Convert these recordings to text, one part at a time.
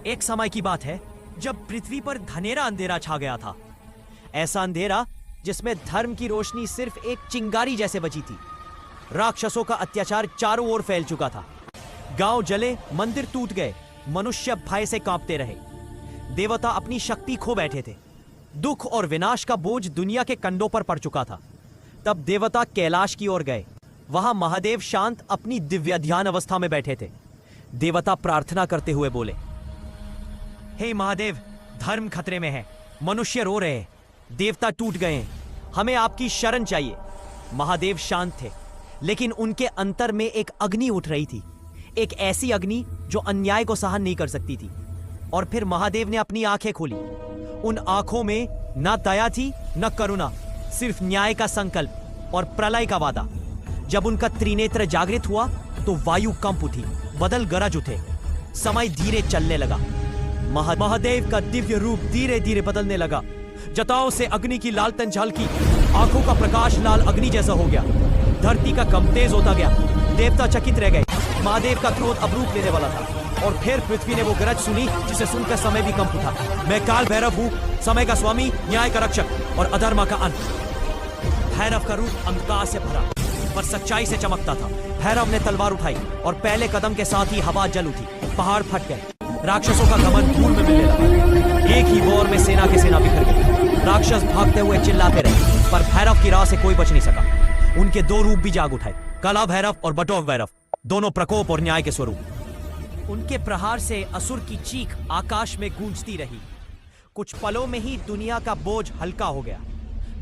एक समय की बात है जब पृथ्वी पर घनेरा अंधेरा छा गया था। ऐसा अंधेरा जिसमें धर्म की रोशनी सिर्फ एक चिंगारी जैसे बची थी। राक्षसों का अत्याचार चारों ओर फैल चुका था। गांव जले, मंदिर टूट गए, मनुष्य भय से कांपते रहे। देवता अपनी शक्ति खो बैठे थे। दुख और विनाश का बोझ दुनिया के कंधों पर पड़ चुका था। तब देवता कैलाश की ओर गए। वहां महादेव शांत अपनी दिव्य ध्यान अवस्था में बैठे थे। देवता प्रार्थना करते हुए बोले, हे महादेव, धर्म खतरे में है, मनुष्य रो रहे हैं, देवता टूट गए हैं, हमें आपकी शरण चाहिए। महादेव शांत थे, लेकिन उनके अंतर में एक अग्नि उठ रही थी, एक ऐसी अग्नि जो अन्याय को सहन नहीं कर सकती थी। और फिर महादेव ने अपनी आंखें खोली। उन आंखों में न दया थी न करुणा, सिर्फ न्याय का संकल्प और प्रलय का वादा। जब उनका त्रिनेत्र जागृत हुआ तो वायु कंप उठी, बदल गरज उठे, समय धीरे चलने लगा। महादेव का दिव्य रूप धीरे धीरे बदलने लगा। जटाओं से अग्नि की लालटेन झलकी, आंखों का प्रकाश लाल अग्नि जैसा हो गया। धरती का कंप तेज होता गया। देवता चकित रह गए। महादेव का क्रोध अब रूप लेने वाला था। और फिर पृथ्वी ने वो गरज सुनी जिसे सुनकर समय भी कंप उठा। मैं काल भैरव हूं, समय का स्वामी, न्याय का रक्षक और अधर्मा का अंत। भैरव का रूप अंधकार से भरा पर सच्चाई से चमकता था। भैरव ने तलवार उठाई और पहले कदम के साथ ही हवा जल उठी, पहाड़ फट गए, राक्षसों का गमन धूल में मिलने लगा। एक ही वॉर में सेना की सेना बिखर गई। राक्षस भागते हुए चिल्लाते रहे, पर भैरव की राह से कोई बच नहीं सका। उनके दो रूप भी जाग उठाए, काला भैरव और बटोक भैरव, दोनों प्रकोप और न्याय के स्वरूप। उनके प्रहार से असुर की चीख आकाश में गूंजती रही। कुछ पलों में ही दुनिया का बोझ हल्का हो गया।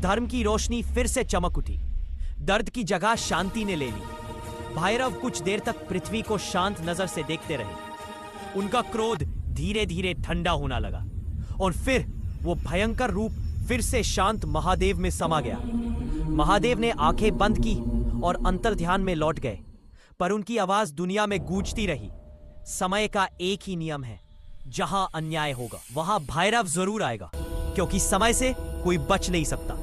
धर्म की रोशनी फिर से चमक उठी। दर्द की जगह शांति ने ले ली। भैरव कुछ देर तक पृथ्वी को शांत नजर से देखते रहे। उनका क्रोध धीरे धीरे ठंडा होने लगा और फिर वो भयंकर रूप फिर से शांत महादेव में समा गया। महादेव ने आंखें बंद की और अंतर ध्यान में लौट गए, पर उनकी आवाज दुनिया में गूंजती रही। समय का एक ही नियम है, जहां अन्याय होगा वहां भैरव जरूर आएगा, क्योंकि समय से कोई बच नहीं सकता।